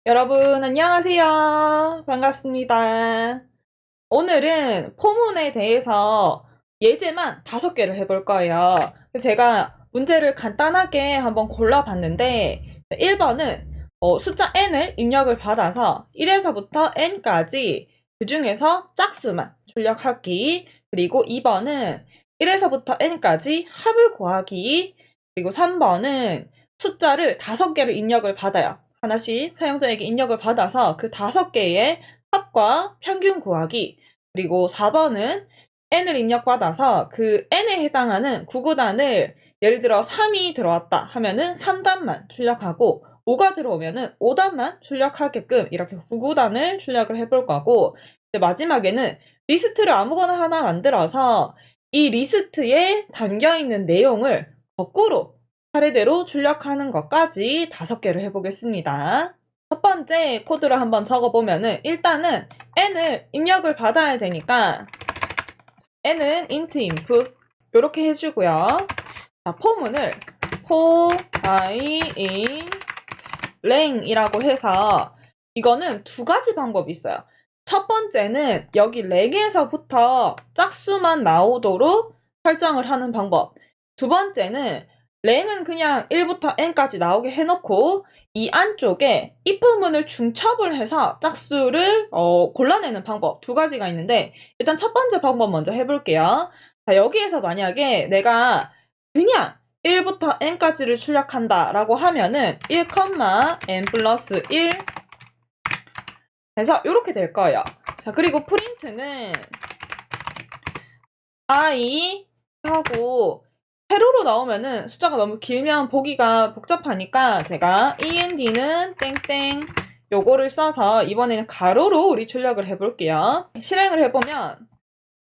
여러분, 안녕하세요. 반갑습니다. 오늘은 포문에 대해서 예제만 5개를 해볼 거예요. 제가 문제를 간단하게 한번 골라봤는데, 1번은 숫자 n을 입력을 받아서 1에서부터 n까지 그 중에서 짝수만 출력하기. 그리고 2번은 1에서부터 n까지 합을 구하기. 그리고 3번은 숫자를 5개를 입력을 받아요. 하나씩 사용자에게 입력을 받아서 그 5개의 합과 평균 구하기. 그리고 4번은 n을 입력받아서 그 n에 해당하는 구구단을 예를 들어 3이 들어왔다 하면은 3단만 출력하고 5가 들어오면은 5단만 출력하게끔 이렇게 구구단을 출력을 해볼 거고, 마지막에는 리스트를 아무거나 하나 만들어서 이 리스트에 담겨있는 내용을 거꾸로 차례대로 출력하는 것까지 5개를 해보겠습니다. 첫 번째 코드를 한번 적어보면은 일단은 n을 입력을 받아야 되니까 n은 int inf 이렇게 해주고요. 자, 포문을 for I in 랭이라고 해서 이거는 2가지 방법이 있어요. 첫 번째는 여기 랭에서부터 짝수만 나오도록 설정을 하는 방법. 두 번째는 랭은 그냥 1부터 n까지 나오게 해놓고 이 안쪽에 if문을 중첩을 해서 짝수를 골라내는 방법 2가지가 있는데, 일단 첫 번째 방법 먼저 해볼게요. 자, 여기에서 만약에 내가 그냥 1부터 n까지를 출력한다 라고 하면은 1, n 플러스 1 해서 이렇게 될 거예요. 자, 그리고 프린트는 i 하고 세로로 나오면은 숫자가 너무 길면 보기가 복잡하니까 제가 end는 땡땡 요거를 써서 이번에는 가로로 우리 출력을 해볼게요. 실행을 해보면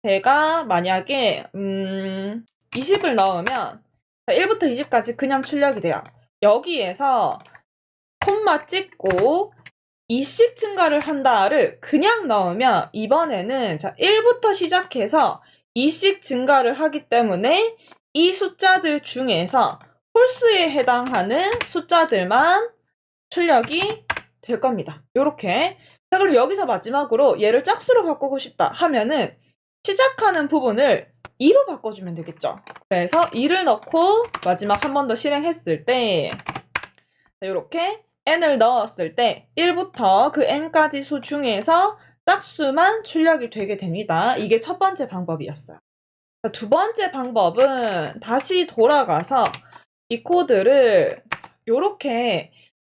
제가 만약에 20을 넣으면 1부터 20까지 그냥 출력이 돼요. 여기에서 콤마 찍고 2씩 증가를 한다를 그냥 넣으면 이번에는 1부터 시작해서 2씩 증가를 하기 때문에 이 숫자들 중에서 홀수에 해당하는 숫자들만 출력이 될 겁니다. 요렇게. 자, 그럼 여기서 마지막으로 얘를 짝수로 바꾸고 싶다 하면은 시작하는 부분을 2로 바꿔주면 되겠죠. 그래서 2를 넣고 마지막 한 번 더 실행했을 때 이렇게 n을 넣었을 때 1부터 그 n까지 수 중에서 짝수만 출력이 되게 됩니다. 이게 첫 번째 방법이었어요. 자, 두 번째 방법은 다시 돌아가서 이 코드를 이렇게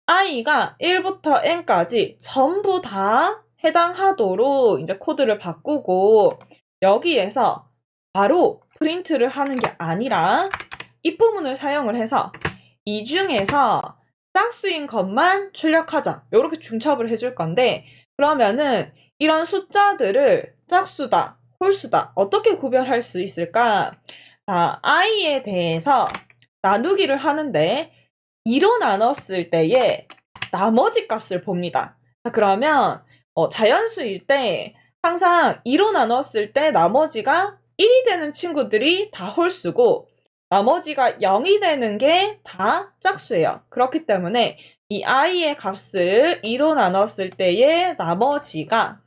i가 1부터 n까지 전부 다 해당하도록 이제 코드를 바꾸고, 여기에서 바로 프린트를 하는 게 아니라 if문을 사용을 해서 이 중에서 짝수인 것만 출력하자. 이렇게 중첩을 해줄 건데, 그러면은 이런 숫자들을 짝수다, 홀수다 어떻게 구별할 수 있을까? 자, i에 대해서 나누기를 하는데 2로 나눴을 때의 나머지 값을 봅니다. 자, 그러면 자연수일 때 항상 2로 나눴을 때 나머지가 1이 되는 친구들이 다 홀수고 나머지가 0이 되는 게 다 짝수예요. 그렇기 때문에 이 i의 값을 2로 나눴을 때의 나머지가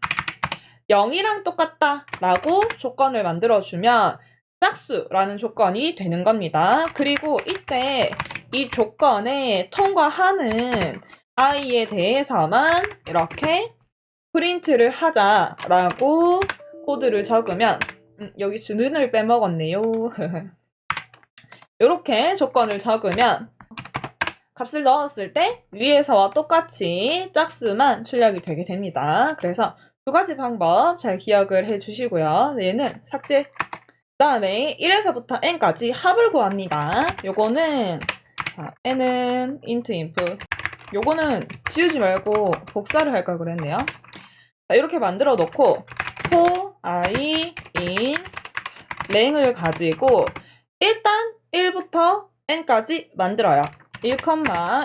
0이랑 똑같다 라고 조건을 만들어주면 짝수라는 조건이 되는 겁니다. 그리고 이때 이 조건에 통과하는 i에 대해서만 이렇게 프린트를 하자라고 코드를 적으면 여기서 눈을 빼먹었네요. 이렇게 조건을 적으면 값을 넣었을 때 위에서와 똑같이 짝수만 출력이 되게 됩니다. 그래서 2가지 방법 잘 기억을 해주시고요. 얘는 삭제. 그 다음에 1에서부터 n까지 합을 구합니다. 요거는 n은 int inf. 요거는 지우지 말고 복사를 할 걸 그랬네요. 자, 이렇게 만들어 놓고 for I in 랭을 가지고 일단 1부터 n까지 만들어요. 1,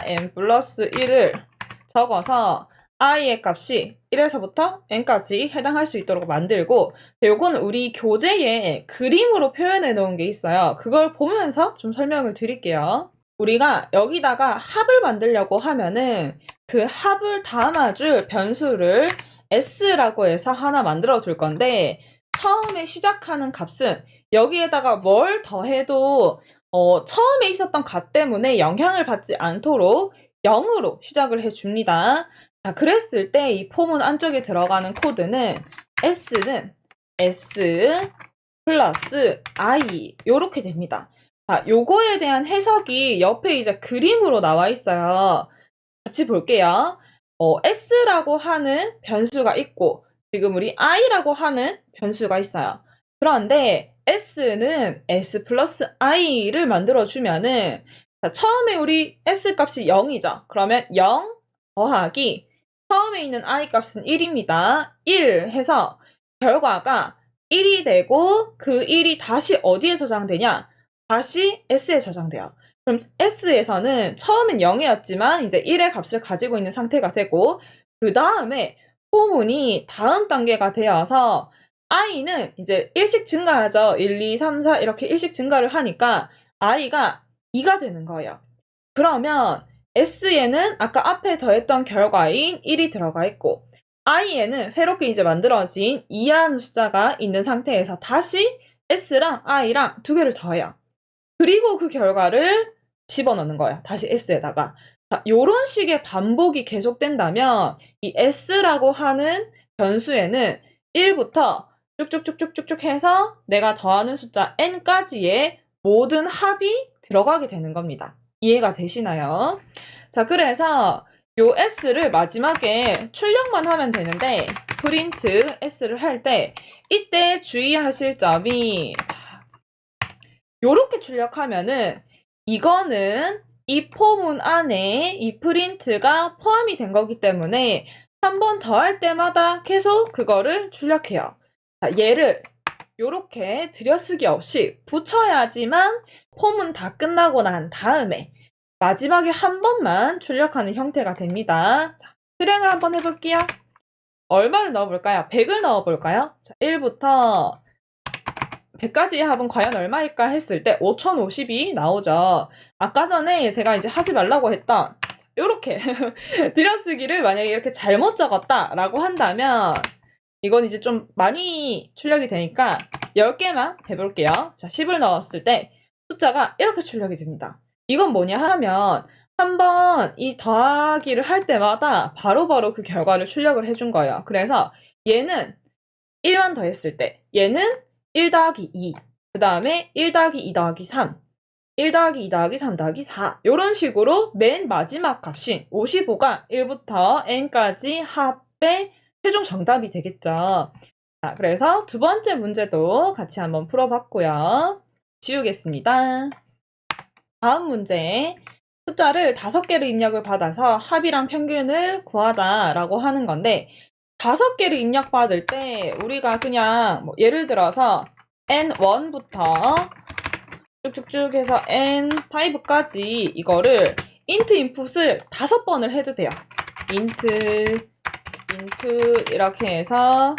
n 플러스 1을 적어서 i의 값이 1에서부터 n까지 해당할 수 있도록 만들고, 요거는 우리 교재에 그림으로 표현해 놓은 게 있어요. 그걸 보면서 좀 설명을 드릴게요. 우리가 여기다가 합을 만들려고 하면은 그 합을 담아줄 변수를 s라고 해서 하나 만들어 줄 건데, 처음에 시작하는 값은 여기에다가 뭘 더해도 처음에 있었던 값 때문에 영향을 받지 않도록 0으로 시작을 해줍니다. 자, 그랬을 때 이 포문 안쪽에 들어가는 코드는 s는 s 플러스 i 요렇게 됩니다. 자, 요거에 대한 해석이 옆에 이제 그림으로 나와 있어요. 같이 볼게요. s라고 하는 변수가 있고 지금 우리 i라고 하는 변수가 있어요. 그런데 s는 s 플러스 i를 만들어주면은, 자, 처음에 우리 s 값이 0이죠. 그러면 0 더하기 처음에 있는 i 값은 1입니다. 1 해서 결과가 1이 되고 그 1이 다시 어디에 저장되냐? 다시 s에 저장돼요. 그럼 s에서는 처음엔 0이었지만 이제 1의 값을 가지고 있는 상태가 되고, 그 다음에 포문이 다음 단계가 되어서 i는 이제 1씩 증가하죠. 1, 2, 3, 4 이렇게 1씩 증가를 하니까 i가 2가 되는 거예요. 그러면 s에는 아까 앞에 더했던 결과인 1이 들어가 있고, i에는 새롭게 이제 만들어진 2라는 숫자가 있는 상태에서 다시 s랑 i랑 두 개를 더해요. 그리고 그 결과를 집어넣는 거예요. 다시 s에다가. 자, 요런 식의 반복이 계속된다면 이 s라고 하는 변수에는 1부터 쭉쭉쭉쭉쭉 해서 내가 더하는 숫자 n까지의 모든 합이 들어가게 되는 겁니다. 이해가 되시나요? 자, 그래서 요 s를 마지막에 출력만 하면 되는데, 프린트 s를 할 때 이때 주의하실 점이, 요렇게 출력하면은 이거는 이 포문 안에 이 프린트가 포함이 된 거기 때문에 한 번 더 할 때마다 계속 그거를 출력해요. 자, 얘를 요렇게 들여쓰기 없이 붙여야지만 포문 다 끝나고 난 다음에 마지막에 한 번만 출력하는 형태가 됩니다. 자, 실행을 한번 해볼게요. 얼마를 넣어볼까요? 100을 넣어볼까요? 자, 1부터 100까지의 합은 과연 얼마일까 했을 때 5050이 나오죠. 아까 전에 제가 이제 하지 말라고 했던 요렇게 들여쓰기를 만약에 이렇게 잘못 적었다라고 한다면 이건 이제 좀 많이 출력이 되니까 10개만 해볼게요. 자, 10을 넣었을 때 숫자가 이렇게 출력이 됩니다. 이건 뭐냐 하면 한번 이 더하기를 할 때마다 바로바로 그 결과를 출력을 해준 거예요. 그래서 얘는 1만 더했을 때 얘는 1 더하기 2, 그 다음에 1 더하기 2 더하기 3, 1 더하기 2 더하기 3 더하기 4 이런 식으로 맨 마지막 값인 55가 1부터 n까지 합의 최종 정답이 되겠죠. 자, 그래서 두 번째 문제도 같이 한번 풀어봤고요. 지우겠습니다. 다음 문제, 숫자를 5개를 입력을 받아서 합이랑 평균을 구하자라고 하는 건데, 5개를 입력받을 때 우리가 그냥 뭐 예를 들어서 n1부터 쭉쭉쭉 해서 n5까지 이거를 int 인풋을 5번을 해도 돼요. int 이렇게 해서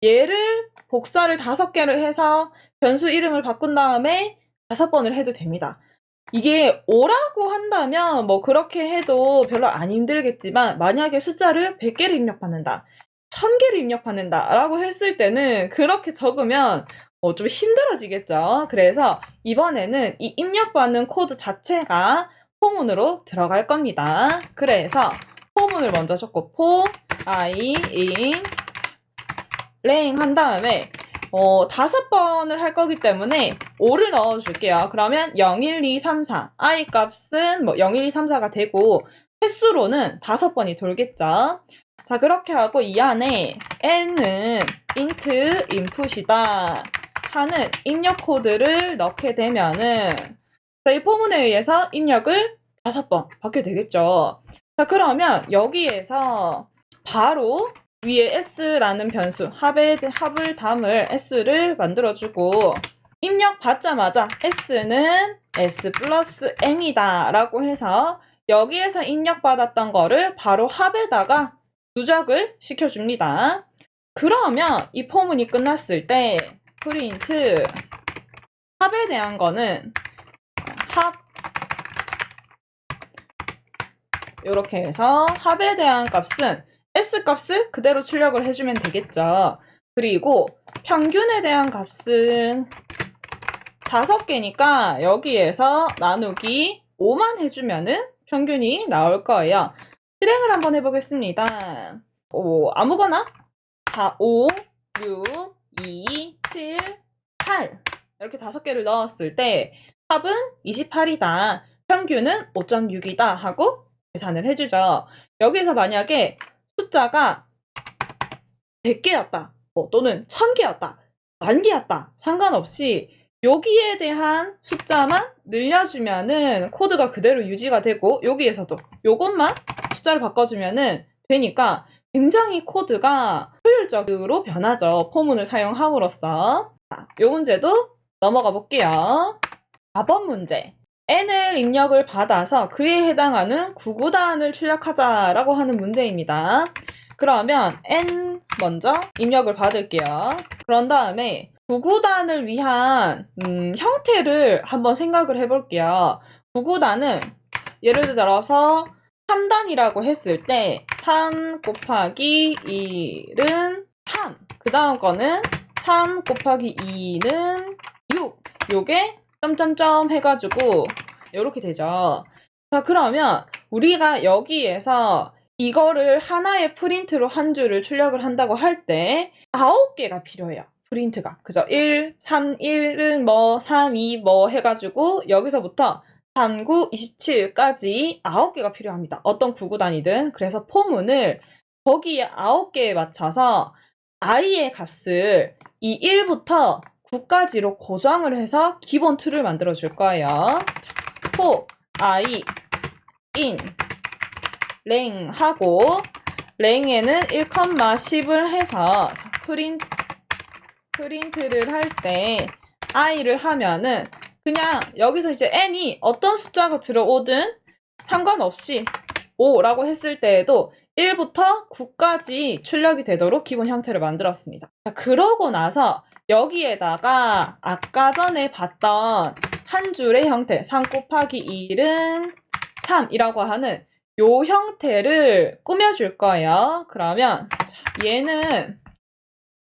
얘를 복사를 5개를 해서 변수 이름을 바꾼 다음에 5번을 해도 됩니다. 이게 5라고 한다면 뭐 그렇게 해도 별로 안 힘들겠지만, 만약에 숫자를 100개를 입력받는다, 1000개를 입력받는다 라고 했을 때는 그렇게 적으면 좀 힘들어지겠죠. 그래서 이번에는 이 입력받는 코드 자체가 포문으로 들어갈 겁니다. 그래서 포문을 먼저 적고 for i in 랭 한 다음에 5번을 할 거기 때문에 5를 넣어줄게요. 그러면 0, 1, 2, 3, 4 i 값은 뭐 0, 1, 2, 3, 4가 되고 횟수로는 5번이 돌겠죠. 자, 그렇게 하고 이 안에 n은 int input이다 하는 입력 코드를 넣게 되면은 이 포문에 의해서 입력을 5번 받게 되겠죠. 자, 그러면 여기에서 바로 위에 s라는 변수, 합을 담을 s를 만들어주고, 입력 받자마자 s는 s 플러스 m이다 라고 해서 여기에서 입력받았던 거를 바로 합에다가 누적을 시켜줍니다. 그러면 이 포문이 끝났을 때 프린트 합에 대한 거는 합 이렇게 해서 합에 대한 값은 S값을 그대로 출력을 해주면 되겠죠. 그리고 평균에 대한 값은 5개니까 여기에서 나누기 5만 해주면은 평균이 나올 거예요. 실행을 한번 해보겠습니다. 아무거나 4, 5, 6, 2, 7, 8 이렇게 5개를 넣었을 때 합은 28이다. 평균은 5.6이다 하고 계산을 해주죠. 여기서 만약에 숫자가 100개였다. 또는 1000개였다. 10,000개였다. 상관없이 여기에 대한 숫자만 늘려주면은 코드가 그대로 유지가 되고 여기에서도 요것만 숫자를 바꿔주면은 되니까 굉장히 코드가 효율적으로 변하죠. 포문을 사용함으로써. 자, 요 문제도 넘어가 볼게요. 4번 문제. n을 입력을 받아서 그에 해당하는 구구단을 출력하자라고 하는 문제입니다. 그러면 n 먼저 입력을 받을게요. 그런 다음에 구구단을 위한 형태를 한번 생각을 해볼게요. 구구단은 예를 들어서 3단이라고 했을 때 3 곱하기 1은 3. 그 다음 거는 3 곱하기 2는 6. 요게 점점점 해가지고 이렇게 되죠. 자, 그러면 우리가 여기에서 이거를 하나의 프린트로 한 줄을 출력을 한다고 할 때 9개가 필요해요. 프린트가. 그죠? 1, 3, 1은 뭐, 3, 2 뭐 해가지고 여기서부터 3, 9, 27까지 9개가 필요합니다. 어떤 구구단이든. 그래서 포문을 거기에 9개에 맞춰서 i의 값을 이 1부터 9까지로 고정을 해서 기본 틀을 만들어 줄 거예요. for i in 랭 하고 랭에는 1,10을 해서 프린트를 할 때 i를 하면은 그냥 여기서 이제 n이 어떤 숫자가 들어오든 상관없이 5라고 했을 때에도 1부터 9까지 출력이 되도록 기본 형태를 만들었습니다. 자, 그러고 나서 여기에다가 아까 전에 봤던 한 줄의 형태 3 곱하기 1은 3이라고 하는 요 형태를 꾸며줄 거예요. 그러면 얘는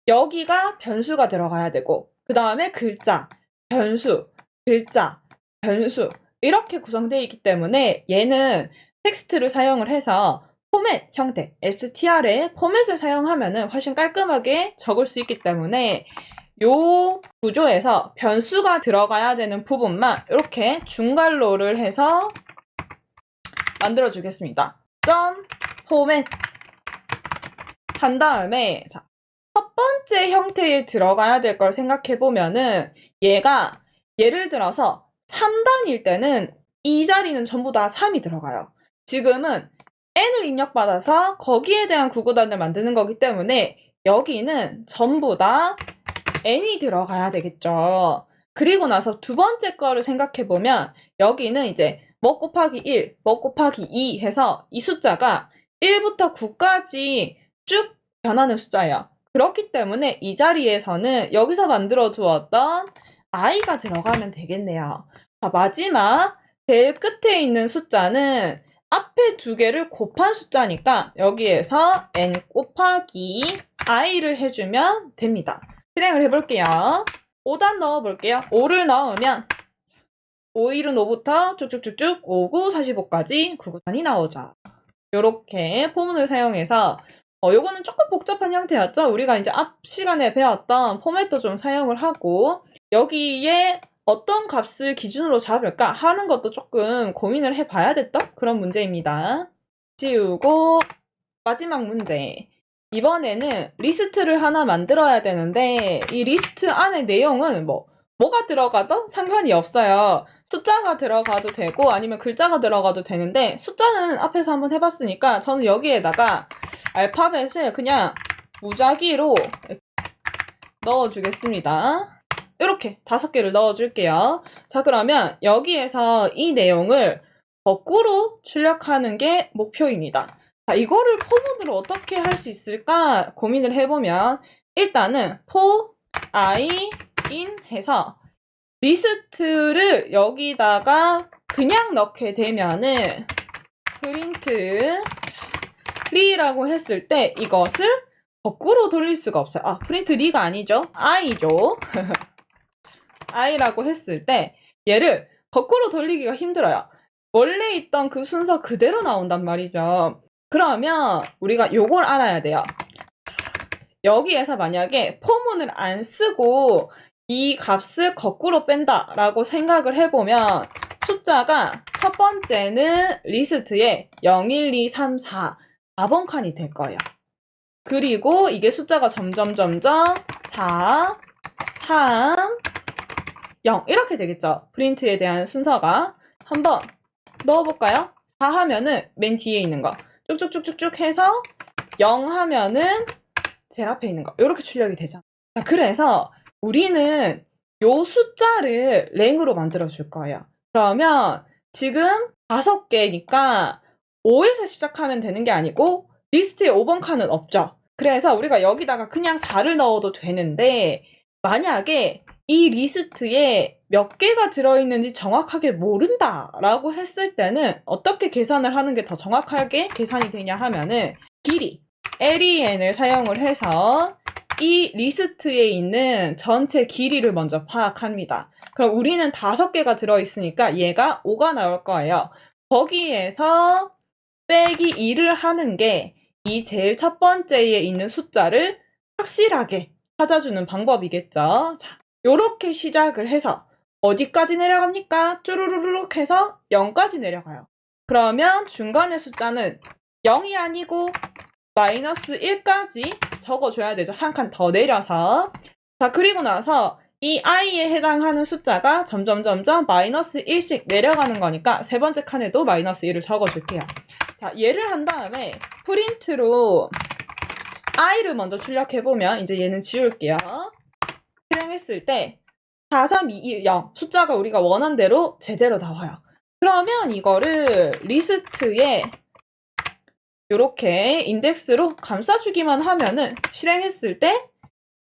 여기가 변수가 들어가야 되고 그 다음에 글자, 변수, 글자, 변수 이렇게 구성되어 있기 때문에 얘는 텍스트를 사용을 해서 포맷 형태, str의 포맷을 사용하면 훨씬 깔끔하게 적을 수 있기 때문에 요 구조에서 변수가 들어가야 되는 부분만 이렇게 중괄호를 해서 만들어 주겠습니다. 점 포맷 한 다음에 자, 첫 번째 형태에 들어가야 될 걸 생각해 보면은 얘가 예를 들어서 3단일 때는 이 자리는 전부 다 3이 들어가요. 지금은 n을 입력받아서 거기에 대한 구구단을 만드는 거기 때문에 여기는 전부 다 n이 들어가야 되겠죠. 그리고 나서 두 번째 거를 생각해 보면 여기는 이제 뭐 곱하기 1, 뭐 곱하기 2 해서 이 숫자가 1부터 9까지 쭉 변하는 숫자예요. 그렇기 때문에 이 자리에서는 여기서 만들어 두었던 i가 들어가면 되겠네요. 자, 마지막 제일 끝에 있는 숫자는 앞에 두 개를 곱한 숫자니까 여기에서 n 곱하기 i를 해주면 됩니다. 실행을 해볼게요. 5단 넣어볼게요. 5를 넣으면 5일은 5부터 쭉쭉쭉쭉 5, 9, 45까지 구구단이 나오죠. 요렇게 포문을 사용해서 요거는 조금 복잡한 형태였죠. 우리가 이제 앞 시간에 배웠던 포맷도 좀 사용을 하고 여기에 어떤 값을 기준으로 잡을까 하는 것도 조금 고민을 해봐야 됐던 그런 문제입니다. 지우고 마지막 문제. 이번에는 리스트를 하나 만들어야 되는데 이 리스트 안에 내용은 뭐가 들어가도 상관이 없어요. 숫자가 들어가도 되고 아니면 글자가 들어가도 되는데 숫자는 앞에서 한번 해봤으니까 저는 여기에다가 알파벳을 그냥 무작위로 넣어주겠습니다. 이렇게 5개를 넣어줄게요. 자, 그러면 여기에서 이 내용을 거꾸로 출력하는 게 목표입니다. 자, 이거를 포문으로 어떻게 할 수 있을까 고민을 해보면 일단은 for i in 해서 리스트를 여기다가 그냥 넣게 되면은 프린트 리라고 했을 때 이것을 거꾸로 돌릴 수가 없어요. 아, 프린트 리가 아니죠. i죠. i라고 했을 때 얘를 거꾸로 돌리기가 힘들어요. 원래 있던 그 순서 그대로 나온단 말이죠. 그러면 우리가 요걸 알아야 돼요. 여기에서 만약에 포문을 안 쓰고 이 값을 거꾸로 뺀다 라고 생각을 해보면 숫자가 첫 번째는 리스트에 0, 1, 2, 3, 4 4번 칸이 될 거예요. 그리고 이게 숫자가 점점 4, 3, 0 이렇게 되겠죠. 프린트에 대한 순서가. 한번 넣어볼까요? 4 하면은 맨 뒤에 있는 거 쭉쭉쭉쭉쭉 해서 0 하면은 제일 앞에 있는 거 이렇게 출력이 되죠. 자, 그래서 우리는 요 숫자를 랭으로 만들어 줄 거예요. 그러면 지금 5개니까 5에서 시작하면 되는 게 아니고 리스트에 5번 칸은 없죠. 그래서 우리가 여기다가 그냥 4를 넣어도 되는데 만약에 이 리스트에 몇 개가 들어있는지 정확하게 모른다라고 했을 때는 어떻게 계산을 하는 게 더 정확하게 계산이 되냐 하면은 길이 len을 사용을 해서 이 리스트에 있는 전체 길이를 먼저 파악합니다. 그럼 우리는 5개가 들어있으니까 얘가 5가 나올 거예요. 거기에서 빼기 2를 하는 게 이 제일 첫 번째에 있는 숫자를 확실하게 찾아주는 방법이겠죠. 자, 요렇게 시작을 해서 어디까지 내려갑니까? 쭈루루룩 해서 0까지 내려가요. 그러면 중간의 숫자는 0이 아니고 마이너스 1까지 적어줘야 되죠. 한 칸 더 내려서. 자, 그리고 나서 이 i에 해당하는 숫자가 점점 마이너스 1씩 내려가는 거니까 세 번째 칸에도 마이너스 1을 적어줄게요. 자, 얘를 한 다음에 프린트로 i를 먼저 출력해보면 이제 얘는 지울게요. 실행했을 때 4, 3, 2, 1, 0 숫자가 우리가 원한 대로 제대로 나와요. 그러면 이거를 리스트에 이렇게 인덱스로 감싸주기만 하면은 실행했을 때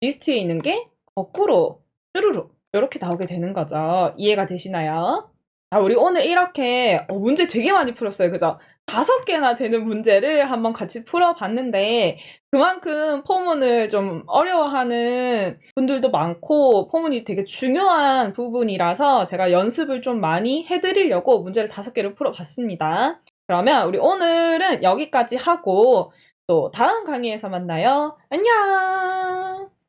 리스트에 있는 게 거꾸로 쭈루룩 이렇게 나오게 되는 거죠. 이해가 되시나요? 자, 우리 오늘 이렇게 문제 되게 많이 풀었어요. 그죠? 5개나 되는 문제를 한번 같이 풀어봤는데 그만큼 포문을 좀 어려워하는 분들도 많고 포문이 되게 중요한 부분이라서 제가 연습을 좀 많이 해드리려고 문제를 5개를 풀어봤습니다. 그러면 우리 오늘은 여기까지 하고 또 다음 강의에서 만나요. 안녕!